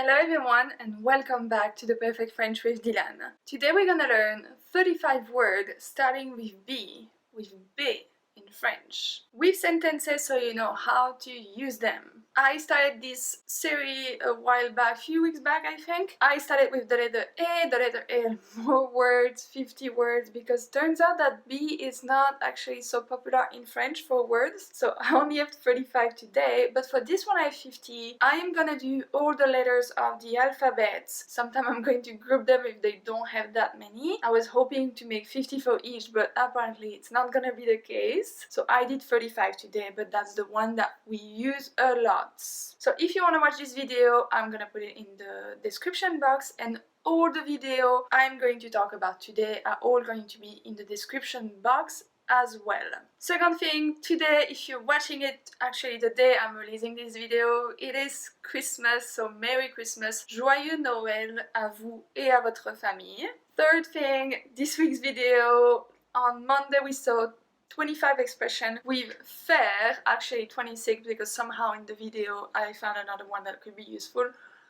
Hello everyone and welcome back to the Perfect French with Dylane. Today we're gonna learn 35 words starting with B in French. With sentences so you know how to use them. I started this series a while back, few weeks back I think. I started with the letter A, more words, 50 words, because turns out that B is not actually so popular in French for words. So I only have 35 today, but for this one I have 50. I am gonna do all the letters of the alphabet. Sometimes I'm going to group them if they don't have that many. I was hoping to make 50 for each, but apparently it's not gonna be the case. So I did 35 today, but that's the one that we use a lot. So if you want to watch this video, I'm gonna put it in the description box, and all the video I'm going to talk about today are all going to be in the description box as well. Second thing, today, if you're watching it actually the day I'm releasing this video, it is Christmas, so Merry Christmas, Joyeux Noël à vous et à votre famille. Third thing, this week's video, on Monday we saw 25 expression with faire, actually 26 because somehow in the video I found another one that could be useful.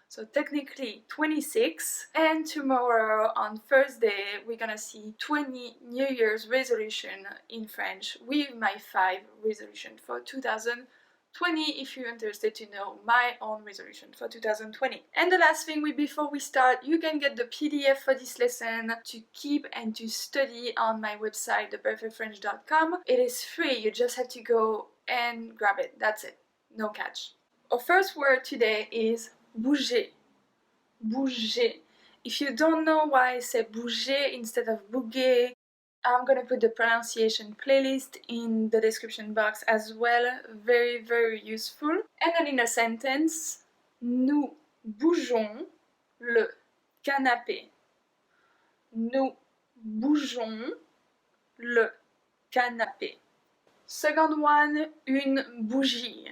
So technically 26, and tomorrow on Thursday we're gonna see 20 New Year's resolution in French with my 5 resolution for 2020 if you're interested to know my own resolution for 2020. And the last thing, before we start, you can get the PDF for this lesson to keep and to study on my website, theperfectfrench.com. It is free, you just have to go and grab it, that's it, no catch. Our first word today is bouger. Bouger. If you don't know why I say bouger instead of bouger, I'm gonna put the pronunciation playlist in the description box as well. Very, very useful. And then in a sentence, nous bougeons le canapé. Nous bougeons le canapé. Second one, une bougie.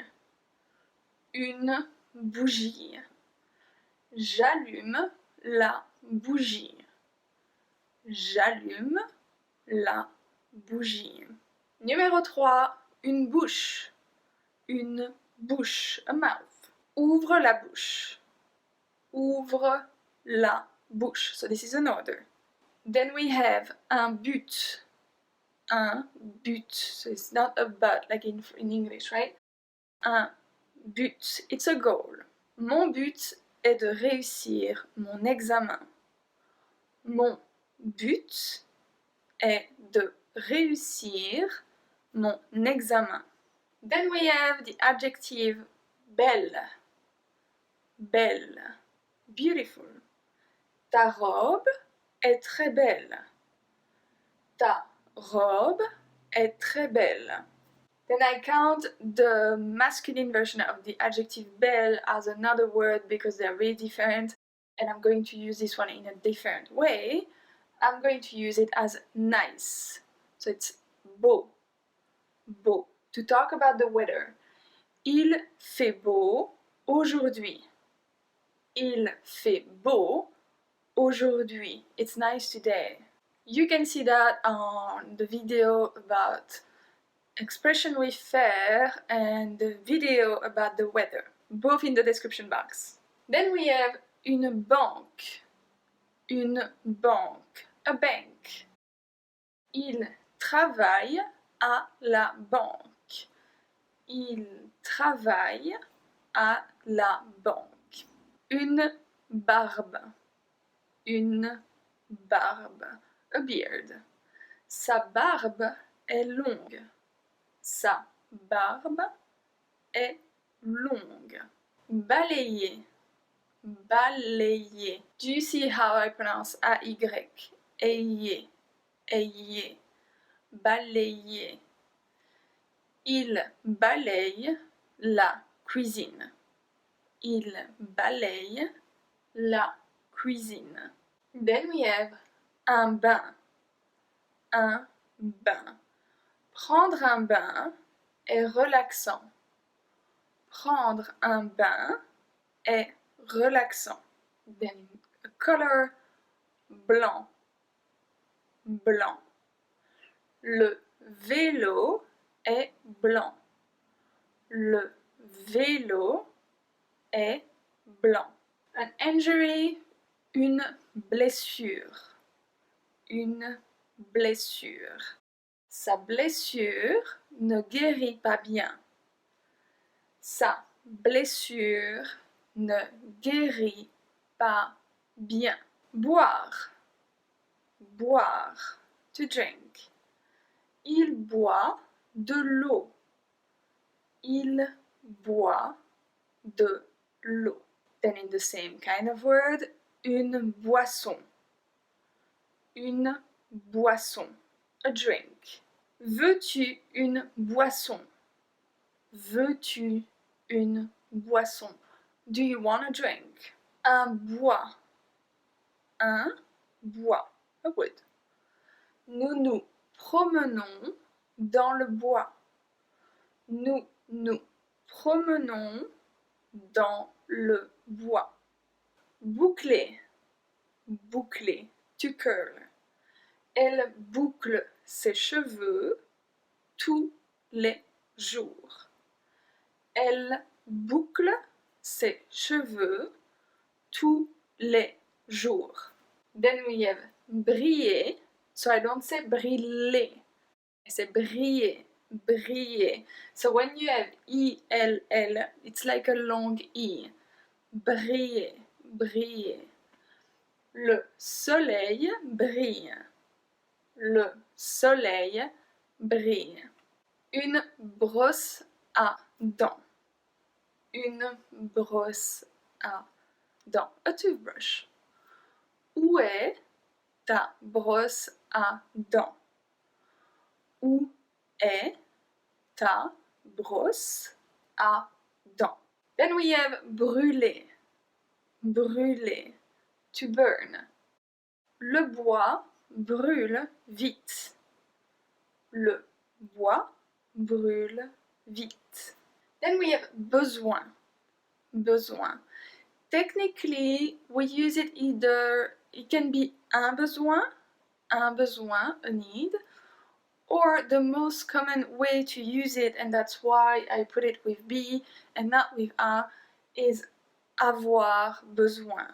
Une bougie. J'allume la bougie. J'allume la bougie. Numéro 3, une bouche. Une bouche, a mouth. Ouvre la bouche. Ouvre la bouche. So this is an order. Then we have un but. Un but. So it's not a but like in English, right? Un but. It's a goal. Mon but est de réussir mon examen. Mon but est de réussir mon examen. Then we have the adjective belle. Belle. Beautiful. Ta robe est très belle. Ta robe est très belle. Then I count the masculine version of the adjective belle as another word because they're really different, and I'm going to use this one in a different way. I'm going to use it as nice. So it's beau. Beau. To talk about the weather. Il fait beau aujourd'hui. Il fait beau aujourd'hui. It's nice today. You can see that on the video about expression with faire and the video about the weather, both in the description box. Then we have une banque. Une banque, a bank. Il travaille à la banque. Il travaille à la banque. Une barbe. Une barbe, a beard. Sa barbe est longue. Sa barbe est longue. Balayer. Balayer. Do you see how I pronounce A-Y? Ayer. Ayer. Balayer. Il balaye la cuisine. Il balaye la cuisine. Then we have un bain. Un bain. Prendre un bain est relaxant. Prendre un bain est relaxant. Then a color, blanc. Blanc. Le vélo est blanc. Le vélo est blanc. An injury, une blessure. Une blessure. Sa blessure ne guérit pas bien. Sa blessure ne guérit pas bien. Boire. Boire. To drink. Il boit de l'eau. Il boit de l'eau. Then in the same kind of word, une boisson. Une boisson. A drink. Veux-tu une boisson? Veux-tu une boisson? Do you want a drink? Un bois. Un bois. A wood. Nous nous promenons dans le bois. Nous nous promenons dans le bois. Boucler. Boucler. To curl. Elle boucle ses cheveux tous les jours. Elle boucle ses cheveux tous les jours. Then we have briller. So I don't say briller. I say briller. Briller. So when you have E-L-L, it's like a long E. Briller. Briller. Le soleil brille. Le soleil brille. Une brosse à dents. Une brosse à dents. A toothbrush. Où est ta brosse à dents? Où est ta brosse à dents? Then we have brûler. Brûler. To burn. Le bois brûle vite. Le bois brûle vite. Then we have besoin. Besoin. Technically, we use it either, it can be un besoin, a need, or the most common way to use it, and that's why I put it with be and not with a, is avoir besoin.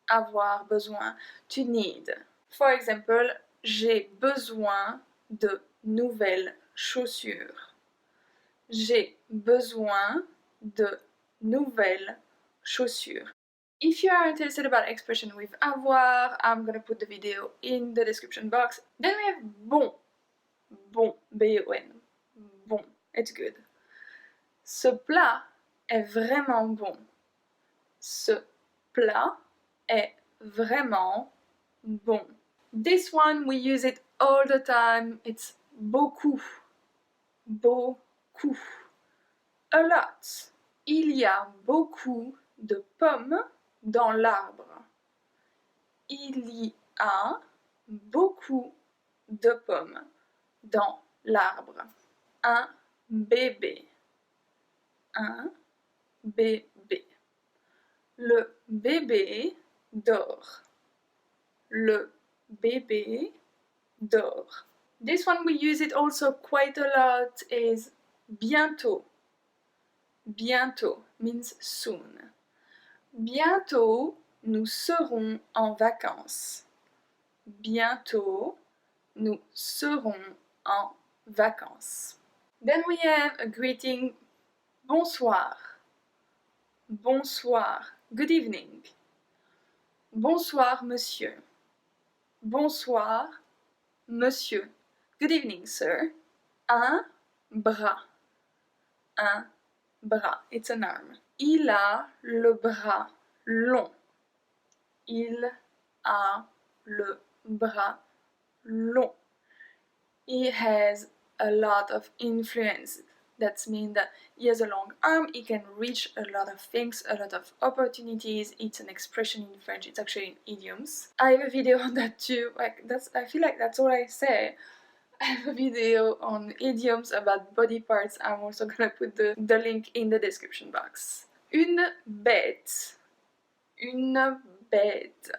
Avoir besoin, to need. For example, j'ai besoin de nouvelles chaussures. J'ai besoin de nouvelles chaussures. If you are interested about expression with avoir, I'm gonna put the video in the description box. Then we have bon. Bon, B-O-N. Bon, it's good. Ce plat est vraiment bon. Ce plat est vraiment bon. This one, we use it all the time. It's beaucoup. Beaucoup. A lot. Il y a beaucoup de pommes dans l'arbre. Il y a beaucoup de pommes dans l'arbre. Un bébé. Un bébé. Le bébé dort. Le bébé dort. This one we use it also quite a lot is bientôt. Bientôt means soon. Bientôt, nous serons en vacances. Bientôt, nous serons en vacances. Then we have a greeting. Bonsoir. Bonsoir. Good evening. Bonsoir, monsieur. Bonsoir, monsieur. Good evening, sir. Un bras. Un bras. It's an arm. Il a le bras long. Il a le bras long. He has a lot of influence. That means that he has a long arm, he can reach a lot of things, a lot of opportunities. It's an expression in French, it's actually in idioms. I have a video on that too. I feel like that's all I say. I have a video on idioms about body parts. I'm also gonna put the link in the description box. Une bête. Une bête.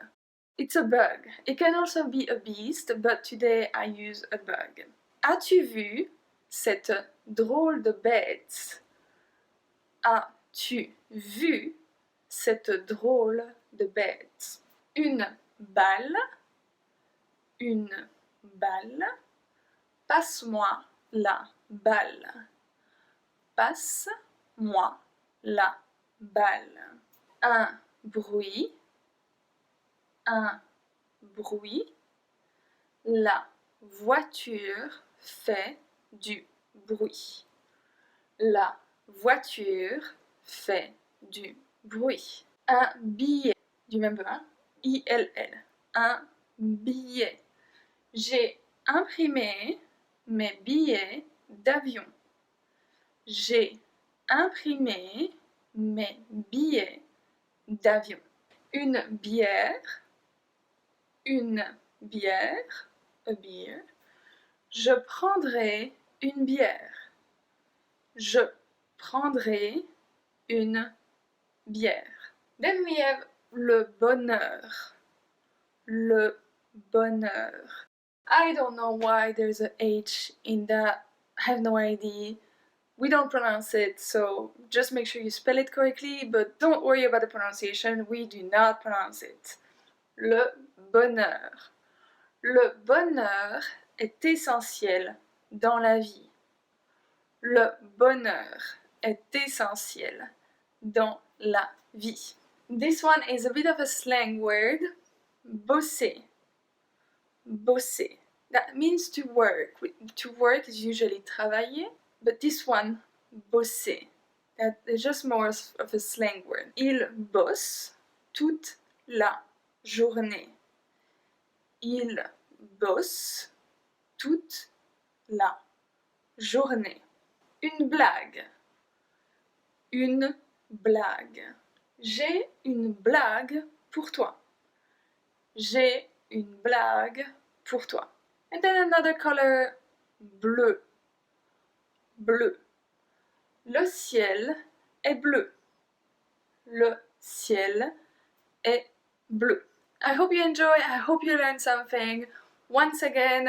It's a bug. It can also be a beast, but today I use a bug. As-tu vu cette drôle de bête? As-tu vu cette drôle de bête. Une balle. Une balle. Passe-moi la balle. Passe-moi la balle. Un bruit. Un bruit. La voiture fait du bruit. La voiture fait du bruit. Un billet. Du même verbe, I-L-L. Un billet. J'ai imprimé mes billets d'avion. J'ai imprimé mes billets d'avion. Une bière. Une bière. A beer. Je prendrai une bière. Je prendrai une bière. Then we have le bonheur. Le bonheur. I don't know why there's a H in that. I have no idea. We don't pronounce it, so just make sure you spell it correctly, but don't worry about the pronunciation. We do not pronounce it. Le bonheur. Le bonheur est essentiel dans la vie. Le bonheur est essentiel dans la vie. This one is a bit of a slang word. Bosser. Bosser. That means to work. To work is usually travailler, but this one, bosser. That is just more of a slang word. Il bosse toute la journée. Il bosse toute la journée. Une blague. Une blague. J'ai une blague pour toi. J'ai une blague pour toi. And then another color, bleu. Bleu. Le ciel est bleu. Le ciel est bleu. I hope you enjoy, I hope you learned something. Once again,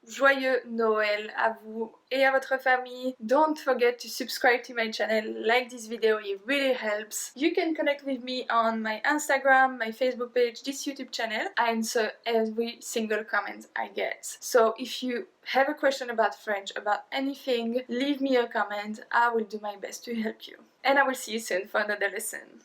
joyeux Noël à vous et à votre famille. Don't forget to subscribe to my channel, like this video, it really helps. You can connect with me on my Instagram, my Facebook page, this YouTube channel. I answer every single comment I get. So if you have a question about French, about anything, leave me a comment. I will do my best to help you. And I will see you soon for another lesson.